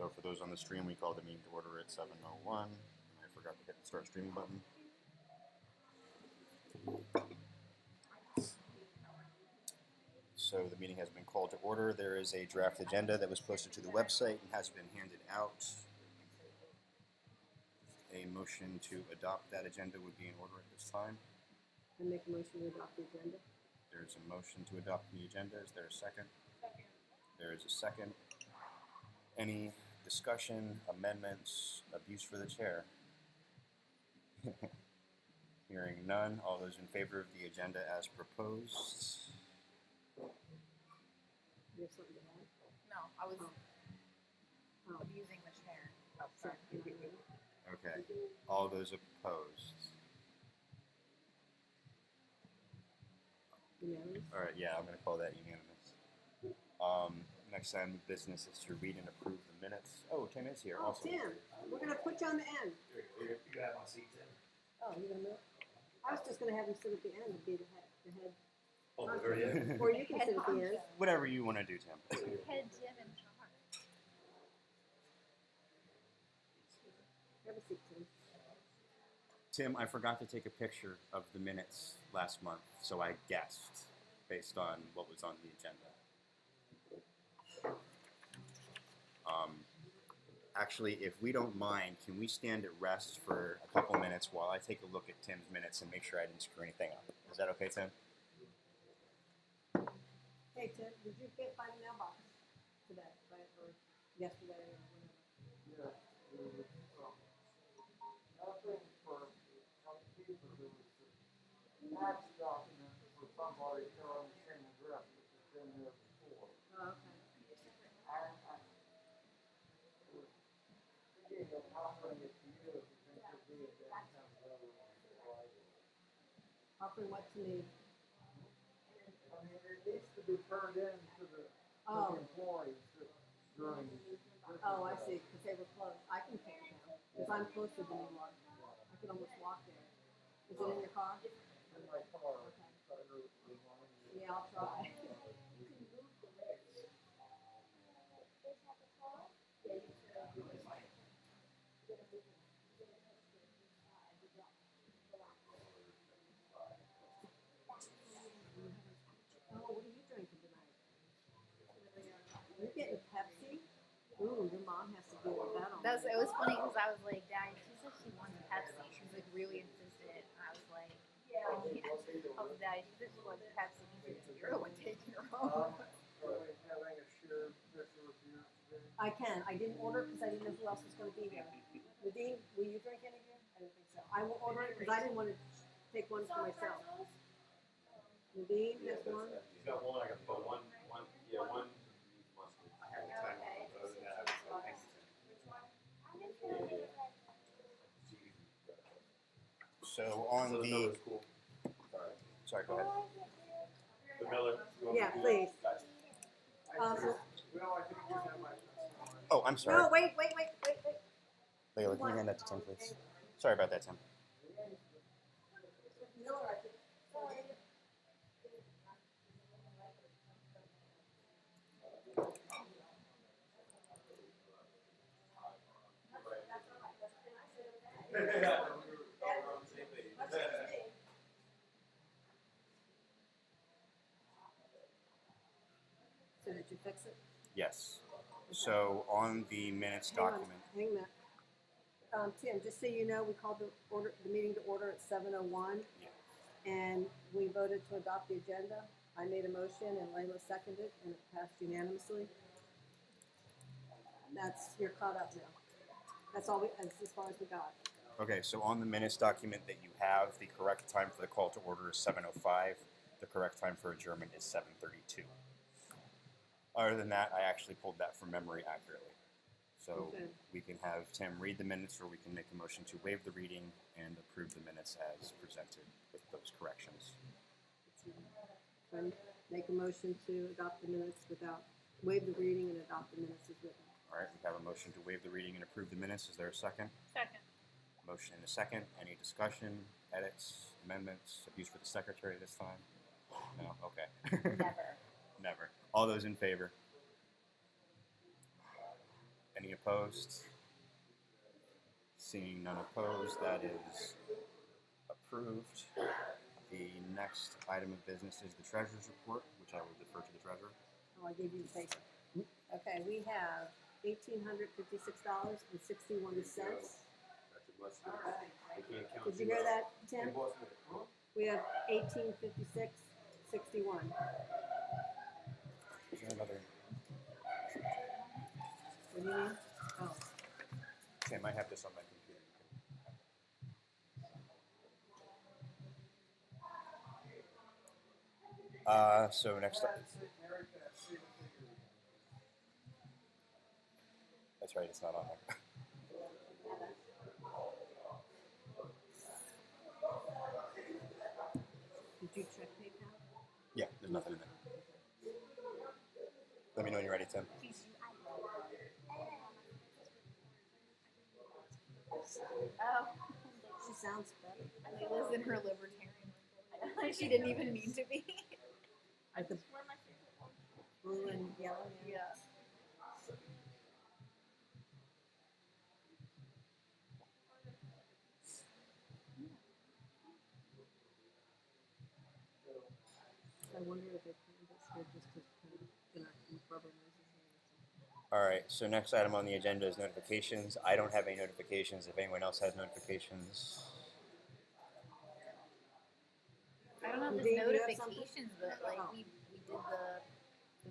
So for those on the stream, we called the meeting to order at 7:01. I forgot to hit the start streaming button. So the meeting has been called to order. There is a draft agenda that was posted to the website and has been handed out. A motion to adopt that agenda would be in order at this time. I make a motion to adopt the agenda. There's a motion to adopt the agenda. Is there a second? Second. There is a second. Any discussion, amendments, abuse for the chair? Hearing none. All those in favor of the agenda as proposed? You have something to add? No, I was Oh. abusing the chair. Oh, sorry. Okay. All those opposed? Unanimous? All right, yeah, I'm going to call that unanimous. Next item of business is to read and approve the minutes. Oh, Tim is here Oh, also. Tim, we're gonna put you on the end. You can have my seat, Tim. Oh, you're gonna move? I was just gonna have him sit at the end and be the head. Oh, the very end. Or you can sit at the end. Whatever you want to do, Tim. Head Jim in charge. Have a seat, Tim. Tim, I forgot to take a picture of the minutes last month, so I guessed based on what was on the agenda. Actually, if we don't mind, can we stand at rest for a couple minutes while I take a look at Tim's minutes and make sure I didn't screw anything up? Is that okay, Tim? Hey, Tim, did you get by the mailbox today, right, or yesterday, or whatever? Yes, there was nothing for some people. There was a tax document for somebody still on the same address, which has been there before. Oh, okay. And thinking of offering it to you if you think it'd be a downtown road. Offering what to me? I mean, it needs to be turned in to the employees during. Oh, I see, because they were closed. I can take it down, because I'm closer than you are. I can almost walk there. Is it in your car? In my car. Yeah, I'll try. Oh, what are you drinking tonight? You're getting Pepsi? Ooh, your mom has to deal with that on. It was funny because I was like, Daddy, she said she wants Pepsi. She was like really insistent. And I was like, yeah. I was Daddy, she said she wants Pepsi. He said, you're the one taking her home. Having a shared picture with you today. I can. I didn't order because I didn't know who else was going to be here. Nadine, will you drink any beer? I don't think so. I will order it because I didn't want to take one for myself. Nadine has one. He's got one, I got put one. I had the time. Other than that, I was hesitant. So on So the the... Miller's cool. Sorry, go ahead. The Miller. Yeah, please. Well, I think you have my. Oh, I'm sorry. No, wait. Layla, can you hand that to Tim, please? Sorry about that, Tim. Miller, I think. So did you fix it? Yes. So on the minutes document... Hang on a minute. Tim, just so you know, we called the meeting to order at 7:01, Yeah. and we voted to adopt the agenda. I made a motion, and Layla seconded, and it passed unanimously. You're caught up now. That's all as far as we got. Okay, so on the minutes document that you have, the correct time for the call to order is 7:05. The correct time for adjournment is 7:32. Other than that, I actually pulled that from memory accurately. So Okay. we can have Tim read the minutes, or we can make a motion to waive the reading and approve the minutes as presented with those corrections. So make a motion to adopt the minutes waive the reading and adopt the minutes as written. All right, we have a motion to waive the reading and approve the minutes. Is there a second? Second. Motion and a second. Any discussion, edits, amendments, abuse for the secretary this time? No? Okay. Never. Never. All those in favor? Any opposed? Seeing none opposed, that is approved. The next item of business is the treasurer's report, which I will defer to the treasurer. Oh, I gave you the paper. Okay, we have $1,856.61. That's a must. You can't count. Did you hear that, Tim? We have 1856.61. Is there another? What do you mean? Oh, Tim, I have this on my computer. So next up. That's right, it's not on there. did you check PayPal? Yeah, there's nothing in there. Let me know when you're ready, Tim. Oh, She sounds better. Layla's in her libertarian. She didn't even need to be. I the blue and yellow. Yeah. I wonder if it canvas here just to kind of get our rubber noses in or something. All right, so next item on the agenda is notifications. I don't have any notifications. If anyone else has notifications. I don't know if Dave, it's do you have something? notifications, but like Oh. we did the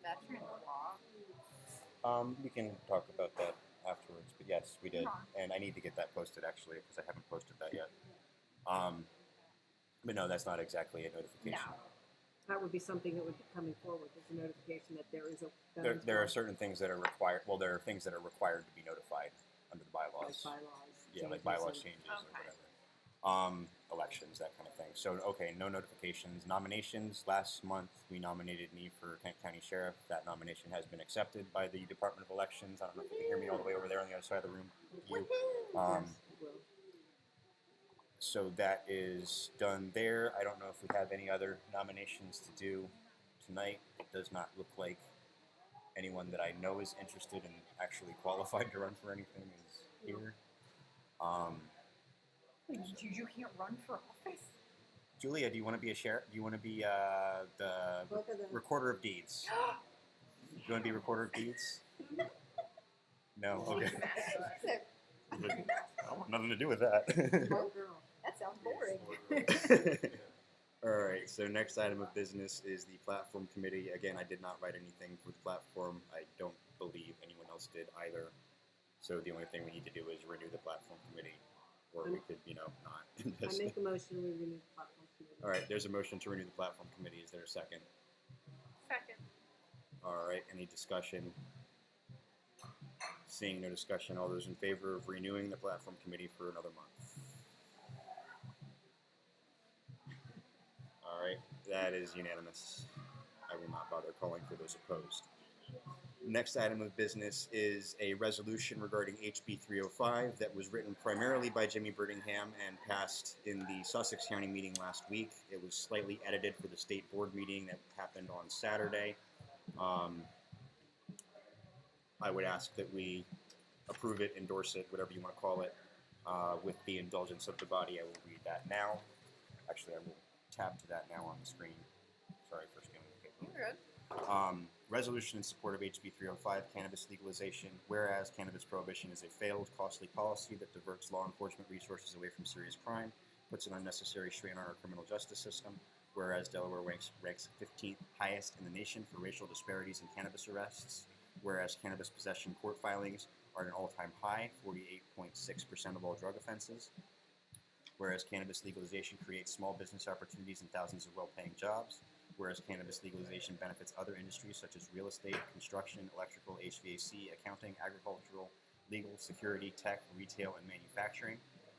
veteran law. We can talk about that afterwards, but yes, we did. Uh-huh. And I need to get that posted actually because I haven't posted that yet. But no, that's not exactly a notification. No. That would be something that would be coming forward, is a notification that there is a. There are certain things that are required. Well, there are things that are required to be notified under the bylaws. Like bylaws. Yeah, like changes bylaws and- changes or Okay. whatever. Elections, that kind of thing. So, okay, no notifications. Nominations. Last month, we nominated me for Kent County Sheriff. That nomination has been accepted by the Department of Elections. I don't know if you can hear me all the way over there on the other side of the room. You. Yes, it will. So that is done there. I don't know if we have any other nominations to do tonight. It does not look like anyone that I know is interested and actually qualified to run for anything is here. You can't run for office. Julia, do you want to be a sheriff? Do you want to be the Both of them. recorder of deeds? Do you want to be recorder of deeds? No. Okay. I want nothing to do with that. Poor girl. That sounds boring. All right. So next item of business is the platform committee. Again, I did not write anything for the platform. I don't believe anyone else did either. So the only thing we need to do is renew the platform committee, or we could, not. I make a motion, we renew the platform committee. All right. There's a motion to renew the platform committee. Is there a second? Second. All right. Any discussion? Seeing no discussion, all those in favor of renewing the platform committee for another month? All right, that is unanimous. I will not bother calling for those opposed. Next item of business is a resolution regarding HB 305 that was written primarily by Jimmy Brittingham and passed in the Sussex County meeting last week. It was slightly edited for the state board meeting that happened on Saturday. I would ask that we approve it, endorse it, whatever you want to call it, with the indulgence of the body. I will read that now. Actually, I will tab to that now on the screen. Sorry for stealing the paper. You're good. Resolution in support of HB 305, cannabis legalization. Whereas cannabis prohibition is a failed, costly policy that diverts law enforcement resources away from serious crime, puts an unnecessary strain on our criminal justice system. Whereas Delaware ranks 15th highest in the nation for racial disparities in cannabis arrests. Whereas cannabis possession court filings are at an all-time high, 48.6% of all drug offenses. Whereas cannabis legalization creates small business opportunities and thousands of well-paying jobs. Whereas cannabis legalization benefits other industries such as real estate, construction, electrical, HVAC, accounting, agricultural, legal, security, tech, retail, and manufacturing.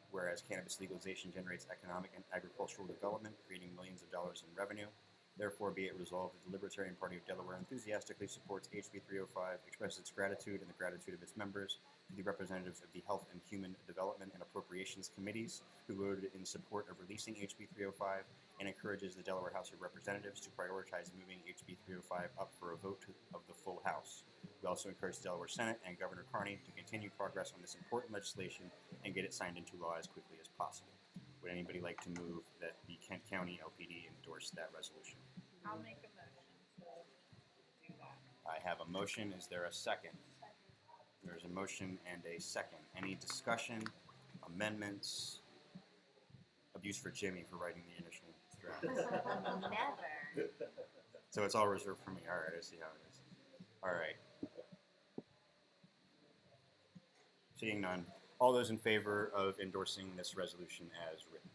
Whereas cannabis legalization generates economic and agricultural development, creating millions of dollars in revenue. Therefore, be it resolved that the Libertarian Party of Delaware enthusiastically supports HB 305, expresses its gratitude and the gratitude of its members to the representatives of the Health and Human Development and Appropriations Committees who voted in support of releasing HB 305, and encourages the Delaware House of Representatives to prioritize moving HB 305 up for a vote of the full House. We also encourage the Delaware Senate and Governor Carney to continue progress on this important legislation and get it signed into law as quickly as possible. Would anybody like to move that the Kent County LPD endorse that resolution? I'll make a motion to do that. I have a motion. Is there a second? There's a motion and a second. Any discussion, amendments, abuse for Jimmy for writing the initial draft? Never. So it's all reserved for me. All right, I see how it is. All right. Seeing none. All those in favor of endorsing this resolution as written?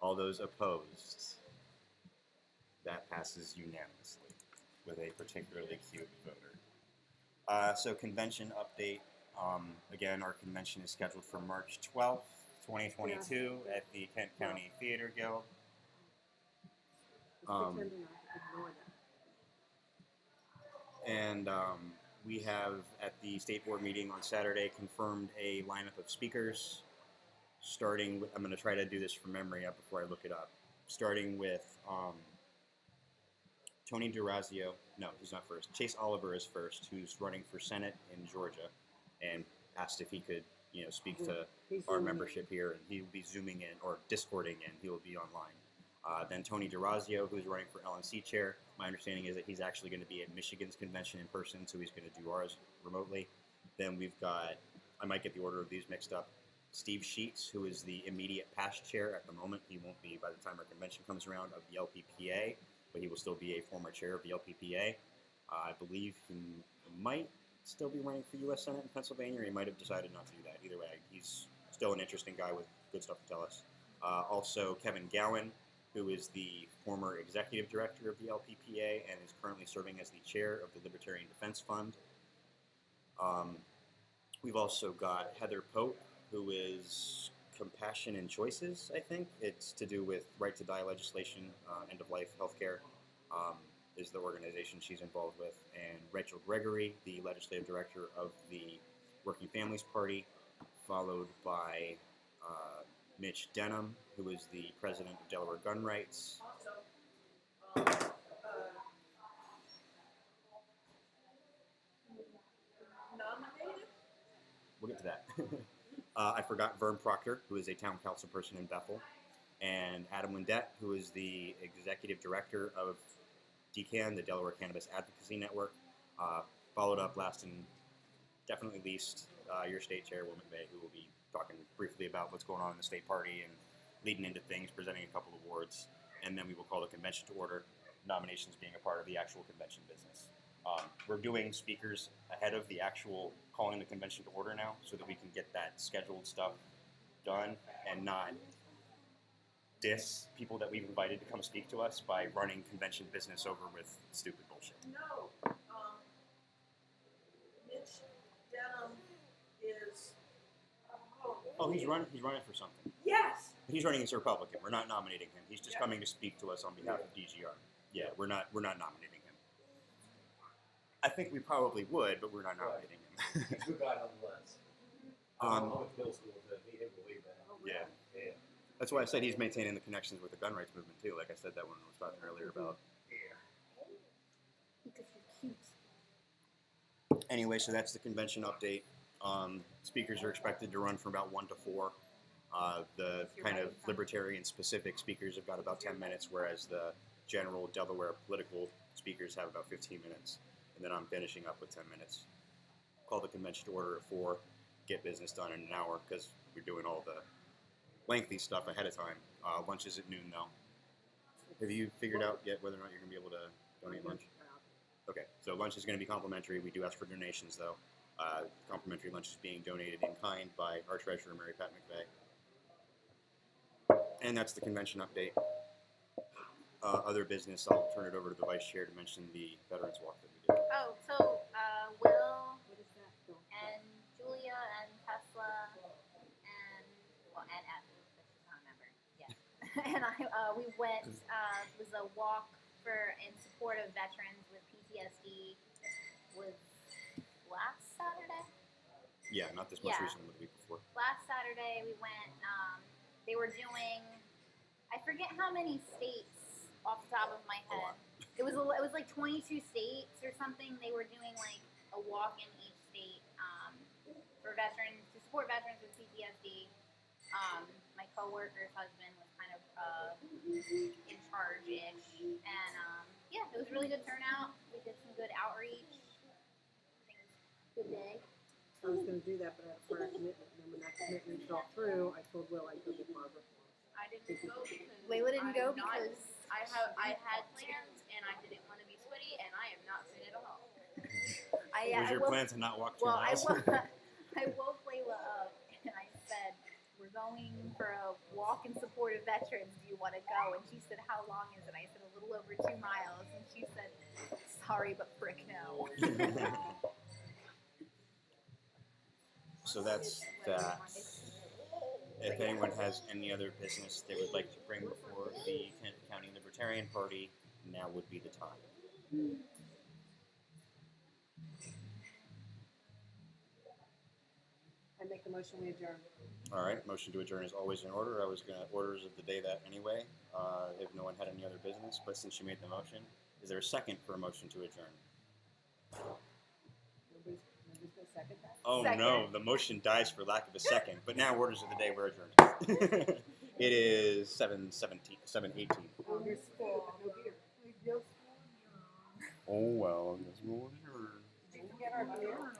All those opposed? That passes unanimously with a particularly cute voter. So convention update. Again, our convention is scheduled for March 12th, 2022 at the Kent County Theater Guild. Just pretend to not ignore that. And we have, at the state board meeting on Saturday, confirmed a lineup of speakers, starting with, I'm going to try to do this from memory up before I look it up, starting with Tony DeRazio, no, he's not first, Chase Oliver is first, who's running for Senate in Georgia, and asked if he could, speak to He's our zooming in. membership here, and he will be zooming in, or discording in, he will be online. Then Tony DeRazio, who's running for LNC chair. My understanding is that he's actually going to be at Michigan's convention in person, so he's going to do ours remotely. Then we've got, I might get the order of these mixed up, Steve Sheets, who is the immediate past chair at the moment. He won't be by the time our convention comes around of the LPPA, but he will still be a former chair of the LPPA. I believe he might still be running for U.S. Senate in Pennsylvania, or he might have decided not to do that. Either way, he's still an interesting guy with good stuff to tell us. Also, Kevin Gowan, who is the former executive director of the LPPA and is currently serving as the chair of the Libertarian Defense Fund. We've also got Heather Pope, who is Compassion and Choices, I think. It's to do with right to die legislation, end-of-life healthcare is the organization she's involved with. And Rachel Gregory, the legislative director of the Working Families Party, followed by Mitch Denham, who is the president of Delaware Gun Rights. Nominated? We'll get to that. I forgot Vern Proctor, who is a town council person in Bethel, and Adam Windett, who is the executive director of DCAN, the Delaware Cannabis Advocacy Network. Followed up last and definitely least, your state chair, Will McVeigh, who will be talking briefly about what's going on in the state party and leading into things, presenting a couple of awards, and then we will call the convention to order, nominations being a part of the actual convention business. We're doing speakers ahead of the actual calling the convention to order now, so that we can get that scheduled stuff done and not diss people that we've invited to come speak to us by running convention business over with stupid bullshit. No, Mitch Denham is. Oh, he's running for something. Yes. He's running as a Republican. We're not nominating him. He's just Yeah. coming to speak to us on behalf of DGR. Yeah, we're not nominating him. I think we probably would, but we're not nominating him. Who got on the list? I went to middle school to meet him, believe that. Yeah. Yeah. That's why I said he's maintaining the connections with the gun rights movement too. Like I said that when I was talking earlier about. Because you're cute. Anyway, so that's the convention update. Speakers are expected to run from about 1 to 4. The kind of libertarian specific speakers have got about 10 minutes, whereas the general Delaware political speakers have about 15 minutes. And then I'm finishing up with 10 minutes. Call the convention to order at 4, get business done in an hour, because we're doing all the lengthy stuff ahead of time. Lunch is at noon, though. Have you figured out yet whether or not you're going to be able to donate lunch? Okay, so lunch is going to be complimentary. We do ask for donations, though. Complimentary lunch is being donated in kind by our treasurer, Mary Pat McVeigh. And that's the convention update. Other business, I'll turn it over to the vice chair to mention the Veterans Walk that we did. Oh, so Will What is that? No. and Julia and Tesla and Ashley, but she's not a member yet. and we went. It was a walk in support of veterans with PTSD. Was last Saturday. Yeah, not this most Yeah. recent one, the week before. Last Saturday we went. They were doing. I forget how many states off the top of my head. It was like 22 states or something. They were doing like a walk in each state for veterans to support veterans with PTSD. My coworker's husband was kind of in charge-ish, and yeah, it was a really good turnout. We did some good outreach. I think it was a good day. I was gonna do that, but I had a prior commitment, and then when that commitment fell through, I told Will I'd go get Barbara. I didn't go because Layla didn't go I'm not- because I had plans and I didn't want to be sweaty and I am not fit at all. Was your plan to not walk 2 Well, miles? I woke Layla up and I said, "We're going for a walk in support of veterans. Do you want to go?" And she said, "How long is it?" I said, "A little over 2 miles." And she said, "Sorry, but frick no." So that's that. If anyone has any other business they would like to bring before the Kent County Libertarian Party, now would be the time. I make the motion, we adjourn. All right, motion to adjourn is always in order. I was going to orders of the day that anyway, if no one had any other business. But since you made the motion, is there a second for a motion to adjourn? Nobody's gonna second that? Oh Second. no, the motion dies for lack of a second. But now orders of the day, we're adjourned. It is 7:18. Oh, you're full, no beer. Oh well, I guess we'll adjourn. Did you forget our beer?